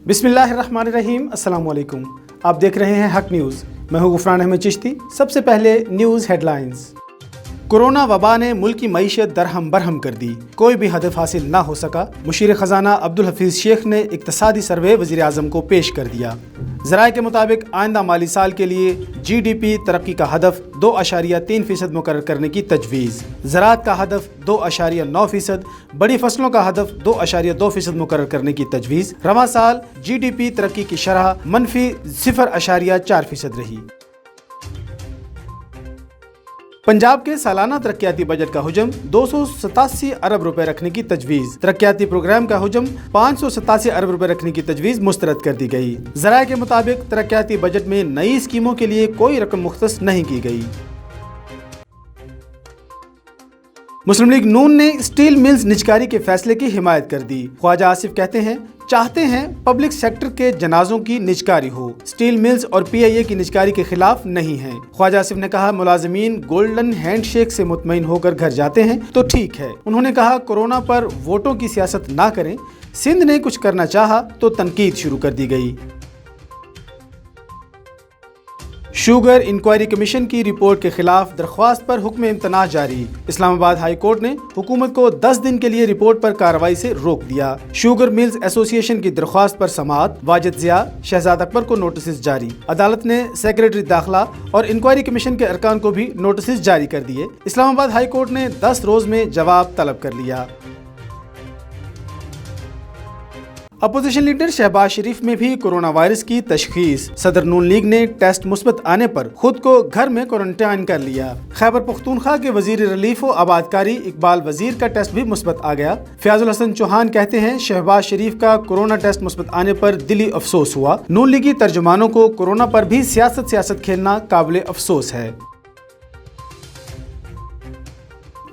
बिस्मिल्लाहिर्रहमानिर्रहीम, अस्सलाम वालेकुम। आप देख रहे हैं हक न्यूज़। मैं हूं गुफरान अहमद चिश्ती। सबसे पहले न्यूज़ हेडलाइंस। कोरोना वबा ने मुल्क की मईशत दरहम बरहम कर दी, कोई भी हदफ हासिल ना हो सका। मुशीर ख़जाना अब्दुल हफीज़ शेख ने इक़्तिसादी सर्वे वज़ीर आज़म को पेश कर दिया। ज़राए के मुताबिक आइंदा माली साल के लिए GDP तरक्की का हदफ 2.3% मुकर्रर करने की तजवीज़। ज़राअत का हदफ 2.9%, बड़ी फसलों का हदफ 2.2% मुकर्रर करने की तजवीज़। रवां साल GDP तरक्की की शरह -0.4% रही। पंजाब के सालाना तरक्याती बजट का हुजम 287 अरब रुपए रखने की तजवीज़। तरक्याती प्रोग्राम का हुजम 587 अरब रुपए रखने की तजवीज़ मुस्तरद कर दी गई। ज़राए के मुताबिक तरक्याती बजट में नई स्कीमों के लिए कोई रकम मुख्तस नहीं की गई। मुस्लिम लीग नून ने स्टील मिल्स निजकारी के फैसले की हिमायत कर दी। ख्वाजा आसिफ कहते हैं, चाहते हैं पब्लिक सेक्टर के जनाजों की निजकारी हो, स्टील मिल्स और PIA की निजकारी के खिलाफ नहीं है। ख्वाजा आसिफ ने कहा, मुलाजिमीन गोल्डन हैंडशेक से मुतमईन होकर घर जाते हैं तो ठीक है। उन्होंने कहा, कोरोना पर वोटों की सियासत ना करें। सिंध ने कुछ करना चाहा तो तनकीद शुरू कर दी गई। शुगर इंक्वायरी कमीशन की रिपोर्ट के खिलाफ दरख्वास्त पर हुक्म इम्तना जारी। इस्लामाबाद हाई कोर्ट ने हुकूमत को 10 दिन के लिए रिपोर्ट पर कार्रवाई से रोक दिया। शुगर मिल्स एसोसिएशन की दरख्वास्त पर समाअत, वाजिद जिया, शहजाद अकबर को नोटिस जारी। अदालत ने सेक्रेटरी दाखिला और इंक्वायरी कमीशन के अरकान को भी नोटिस जारी कर दिए। इस्लामाबाद हाई कोर्ट ने 10 रोज में जवाब तलब कर लिया। अपोजिशन लीडर शहबाज शरीफ में भी कोरोना वायरस की तशखीस। सदर नून लीग ने टेस्ट मुस्बत आने पर खुद को घर में क्वारंटाइन कर लिया। खैबर पख्तूनख्वा के वजीर रिलीफ व आबादकारी इकबाल वजीर का टेस्ट भी मुस्बत आ गया। फयाजुल हसन चौहान कहते हैं, शहबाज शरीफ का कोरोना टेस्ट मुस्बत आने पर दिली अफसोस हुआ। नून लीगी तर्जुमानों को कोरोना पर भी सियासत खेलना काबिल अफसोस है।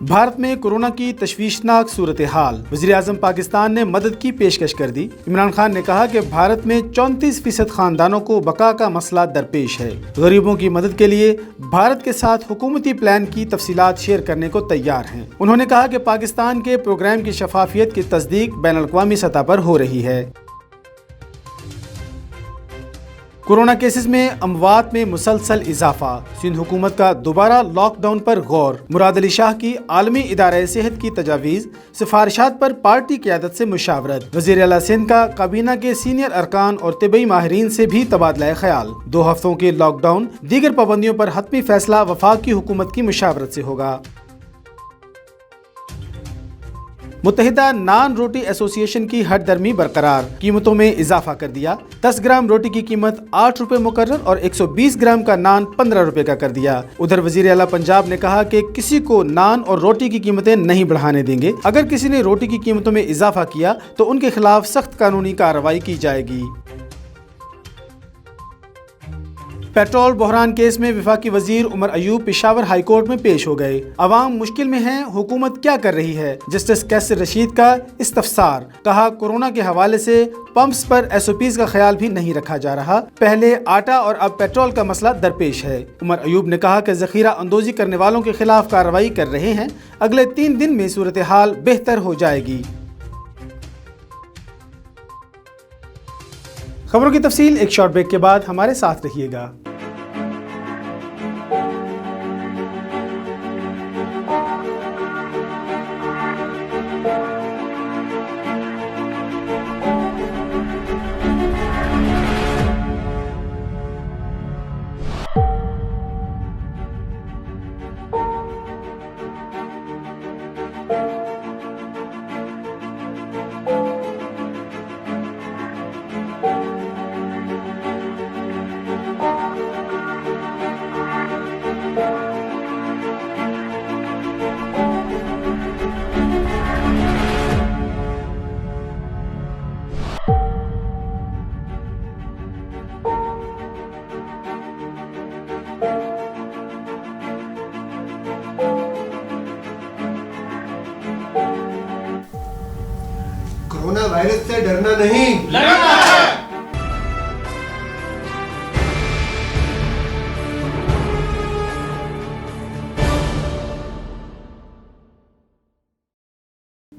भारत में कोरोना की तशवीशनाक सूरत हाल। वज़ीर आज़म पाकिस्तान ने मदद की पेशकश कर दी। इमरान खान ने कहा कि भारत में 34% खानदानों को बका का मसला दरपेश है। गरीबों की मदद के लिए भारत के साथ हुकूमती प्लान की तफसीलात शेयर करने को तैयार हैं। उन्होंने कहा कि पाकिस्तान के प्रोग्राम की शफाफियत की तस्दीक बैनुल-अक़वामी सतह पर हो रही है। कोरोना केसेस में अमवात में मुसलसल इजाफा। सिंध हुकूमत का दोबारा लॉकडाउन पर गौर। मुराद अली शाह की आलमी इदारे सेहत की तजावीज़, सिफारिशात पर पार्टी क़यादत से मुशावरत। वज़ीर आला सिंध का काबीना के सीनियर अरकान और तिबई माहिरीन से भी तबादला ख्याल। 2 हफ्तों के लॉकडाउन, दीगर पाबंदियों पर हतमी फैसला वफाक की हुकूमत की मुशावरत से होगा। मुत्तहिदा नान रोटी एसोसिएशन की हद दरमी बरकरार, कीमतों में इजाफा कर दिया। 10 ग्राम रोटी की कीमत 8 रुपए मुकर्रर और 120 ग्राम का नान 15 रुपए का कर दिया। उधर वजीर आला पंजाब ने कहा कि किसी को नान और रोटी की कीमतें नहीं बढ़ाने देंगे। अगर किसी ने रोटी की कीमतों में इजाफा किया तो उनके खिलाफ सख्त कानूनी कार्रवाई की जाएगी। पेट्रोल बहरान केस में वफाकी वजीर उमर अयूब पेशावर हाई कोर्ट में पेश हो गए। अवाम मुश्किल में हैं, हुकूमत क्या कर रही है? जस्टिस कैसर रशीद का इस्तफसार। कहा, कोरोना के हवाले से पंप्स पर SOPs का ख्याल भी नहीं रखा जा रहा। पहले आटा और अब पेट्रोल का मसला दरपेश है। उमर अयूब ने कहा कि जखीरा अंदोजी करने वालों के खिलाफ कार्रवाई कर रहे हैं। अगले 3 दिन में सूरत हाल बेहतर हो जाएगी। खबरों की तफसील एक शॉर्ट ब्रेक के बाद हमारे साथ रहिएगा। कोरोना वायरस से डरना नहीं, लड़ना है।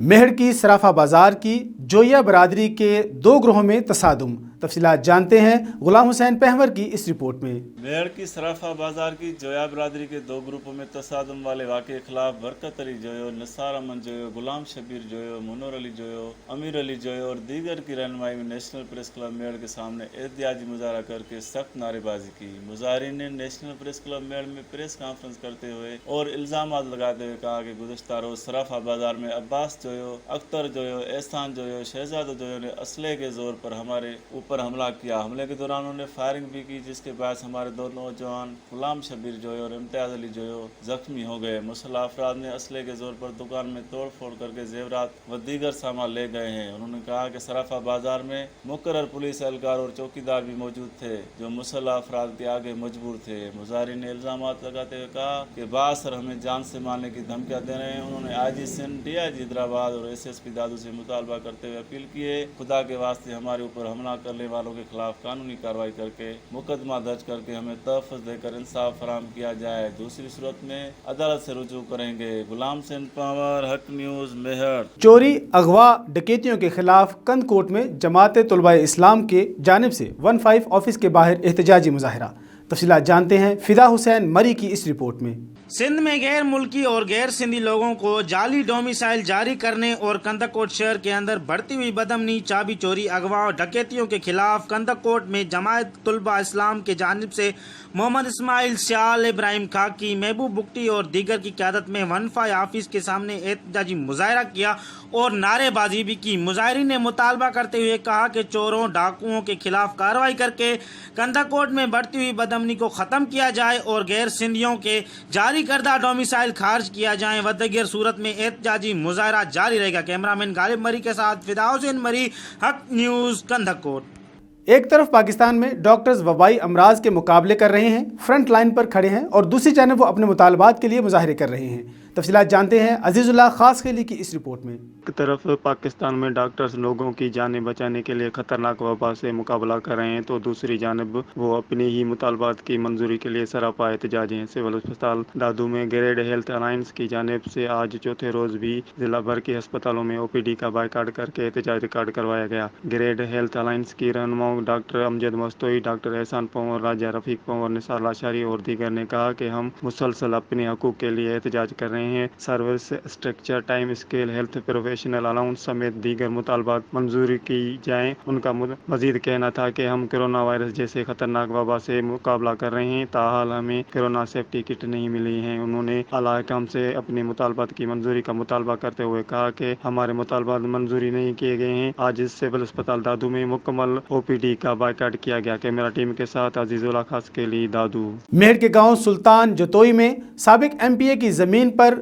मेहर की सराफा बाजार की जोया बरादरी के दो ग्रोहों में तसादुम। तफसीलात जानते हैं गुलाम हुसैन पहवर की इस रिपोर्ट में। मेहर की सराफा बाजार की जोया बरादरी के दो ग्रुपों में तसादुम वाले वाक़े के खिलाफ बरकत अली जोयो, निसार अमन जोयो, गुलाम शबीर जोयो, मुनोर अली जोयो, अमीर अली जोयो और दीगर की रहनुमाई में नेशनल प्रेस क्लब मेहर के सामने एहतिजाजी मुजाहरा करके सख्त नारेबाजी की। मुजाहरीन ने नेशनल प्रेस क्लब मेहर में प्रेस कॉन्फ्रेंस करते हुए और इल्ज़ाम लगाते हुए कहा कि गुज़श्ता रोज़ सराफा बाजार में अब्बास जोयो, अख्तर जोयो, एहसान जोयो, शहजादा जोयो ने असले के जोर पर हमारे ऊपर हमला किया। हमले के दौरान उन्होंने फायरिंग भी की, जिसके बाद हमारे दो नौजवान गुलाम शबीर जोयो और इम्तियाज़ अली जोयो जख्मी हो गए। मुसल्लह अफराद ने असले के जोर पर दुकान में तोड़ फोड़ करके जेवरात व दीगर सामान ले गए हैं। उन्होंने कहा कि सराफा बाजार में मुकर्रर पुलिस एहलकार और चौकीदार भी मौजूद थे जो मुसल्लह अफराद के आगे मजबूर थे। मुजाहरीन ने इल्ज़ाम लगाते हुए कहा कि बासर हमें जान से मारने की धमकियाँ दे रहे हैं। उन्होंने IG सिंध, DIG हैदराबाद और SSP दादू से मुतालबा करते हुए अपील की है खुदा के वास्ते हमारे ऊपर हमला करने वालों के खिलाफ कानूनी कार्रवाई करके मुकदमा दर्ज करके हमें तहफ़्फ़ुज़ देकर इंसाफ फराहम किया जाए, दूसरी सूरत में अदालत से रुजू करेंगे। गुलाम हुसैन पहवर, हक न्यूज़, मेहर। चोरी, अगवा, डकैतियों के खिलाफ कंदकोट में जमात तुलबाए इस्लाम के जानिब से 15 ऑफिस के बाहर एहतजाजी मुजाहरा। तफसीलात जानते हैं फिदा हुसैन मरी की इस रिपोर्ट में। सिंध में गैर मुल्की और गैर सिंधी लोगों को जाली डोमिसाइल जारी करने और कंदकोट शहर के अंदर बढ़ती हुई बदअमनी, चाबी चोरी, अगवा और डकैतियों के खिलाफ कंदकोट में जमात तुलबा इस्लाम के जानिब से मोहम्मद इस्माइल, सियाल, इब्राहिम खाकी, महबूब बुकटी और दीगर की क़यादत में 15 ऑफिस के सामने एहतजाजी मुजाहरा किया और नारेबाजी भी की। मुजाहरीन ने मुतालबा करते हुए कहा कि चोरों, डाकुओं के खिलाफ कार्रवाई करके कंदकोट में बढ़ती हुई बदअमनी को ख़त्म किया जाए और गैर सिंधियों के जारी करदा डोमिसाइल खारिज किया जाए व दीगर सूरत में एहतजाजी मुजाहरा जारी रहेगा। कैमरामैन गालिब मरी के साथ फिदा हुसैन मरी, हक न्यूज़, कंदकोट। एक तरफ पाकिस्तान में डॉक्टर्स वबाई अमराज के मुकाबले कर रहे हैं, फ्रंट लाइन पर खड़े हैं और दूसरी जानब वो अपने मुतालबात के लिए मुजाहरे कर रहे हैं। तफसीलात जानते हैं अजीजुल्लाह खास खेली की इस रिपोर्ट में। एक तरफ पाकिस्तान में डॉक्टर्स लोगों की जानें बचाने के लिए खतरनाक वबा से मुकाबला कर रहे हैं तो दूसरी जानब वो अपनी ही मुतालबात की मंजूरी के लिए सरापा एहतजाज हैं। सिविल अस्पताल दादू में ग्रेड हेल्थ अलायंस की जानिब से आज चौथे रोज भी जिला भर के अस्पतालों में OPD का बायकाट करके एहतजाज रिकॉर्ड करवाया गया। ग्रेड हेल्थ अलायंस की रहनुमाओं डॉक्टर अमजद मस्तोई, डॉक्टर एहसान पंवर, राजा रफीक पंवर, निसार लाशारी और दीगर ने कहा कि हम मुसलसल अपने हकूक के लिए एहतजाज कर रहे हैं। Service structure, time scale, health professional allowance समेत दीगर मुतालबात मंजूरी की जाएं। उनका मजीद कहना था कि हम कोरोना वायरस जैसे खतरनाक वबा से मुकाबला कर रहे हैं, ताहाल हमें कोरोना सेफ्टी किट नहीं मिली है। उन्होंने आला हुकाम से अपने मुतालबात की मंजूरी का मुतालबा करते हुए कहा कि हमारे मुतालबात मंजूरी नहीं किए गए हैं। आज सिविल अस्पताल दादू में मुकम्मल OPD का बायकाट किया गया। कैमरा टीम के साथ अजीजुल्लाह खास के लिए दादू। मेहर के गांव सुल्तान जतोई में साबिक MPA की ज़मीन पर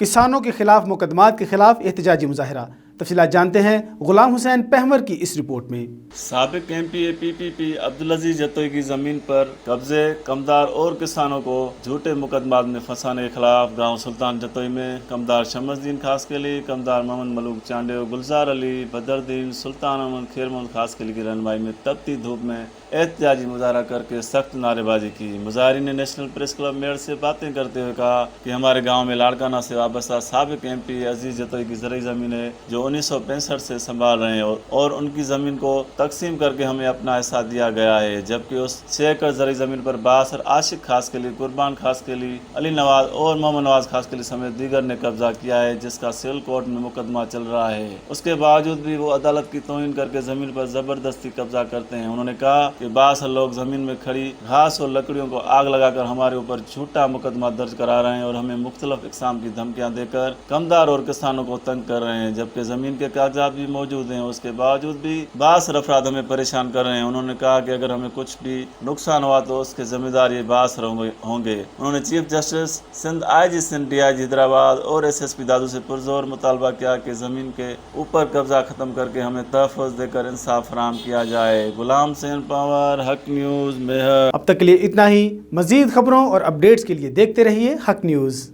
किसानों के खिलाफ मुकदमात के खिलाफ एहतजाजी मुजाहरा। तफसीलात जानते हैं गुलाम हुसैन पहवर की इस रिपोर्ट में। साबिक MPA PPP अब्दुल अजीज जतोई की ज़मीन पर कब्जे, कमदार और किसानों को झूठे मुकदमात में फंसाने के खिलाफ गांव सुल्तान जतोई में कमदार शमसदीन खास के लिए, कमदार मोहम्मद मलूक चांडे, गुलजार अली, बदरदीन, सुल्तान अमन, खैर मोहम्मद खास के लिए की रहनुमाई में तपती धूप में एहतजाजी मुजाहरा करके सख्त नारेबाजी की। मुजाहरीन ने नेशनल प्रेस क्लब मेयर से बातें करते हुए कहा कि हमारे गाँव में लाड़काना से वाबस्ता साबिक MPA अजीज जतोई की ज़रूरी ज़मीन है जो 1965 से संभाल रहे हैं और उनकी ज़मीन को तकसीम करके हमें अपना हिस्सा दिया गया है, जबकि उस 6 एकड़ ज़रूरी ज़मीन पर बासर आशिक खास के लिए, कुर्बान खास के लिए, अली नवाज और मोहम्मद नवाज खास के लिए समेत दीगर ने कब्जा किया है, जिसका सिविल कोर्ट में मुकदमा चल रहा है। उसके बावजूद भी वो अदालत की तौहीन करके ज़मीन पर ज़बरदस्ती कब्जा करते हैं। उन्होंने कहा कि बासर लोग ज़मीन में खड़ी घास और लकड़ियों को आग लगाकर हमारे ऊपर झूठा मुकदमा दर्ज करा रहे हैं और हमें मुख्तलिफ इक़साम की धमकियाँ देकर कमदार और किसानों को तंग कर रहे हैं, जबकि ज़मीन के कागजात भी मौजूद हैं। उसके बावजूद भी बासर अफराद हमें परेशान कर रहे हैं। उन्होंने कहा कि अगर हमें कुछ भी नुकसान हुआ तो उसके जिम्मेदार ये बासर होंगे। उन्होंने chief justice Sindh, IG Sindh, DIG Hyderabad और SSP दादू से पुरजोर मुतालबा किया कि ज़मीन के ऊपर कब्जा ख़त्म करके हमें तहफ़्फ़ुज़ देकर इंसाफ फराहम किया जाए। गुलाम हुसैन पहवर, हक न्यूज़, मेहर। अब तक के लिए इतना ही। मज़ीद खबरों और अपडेट्स के लिए देखते रहिए हक न्यूज़।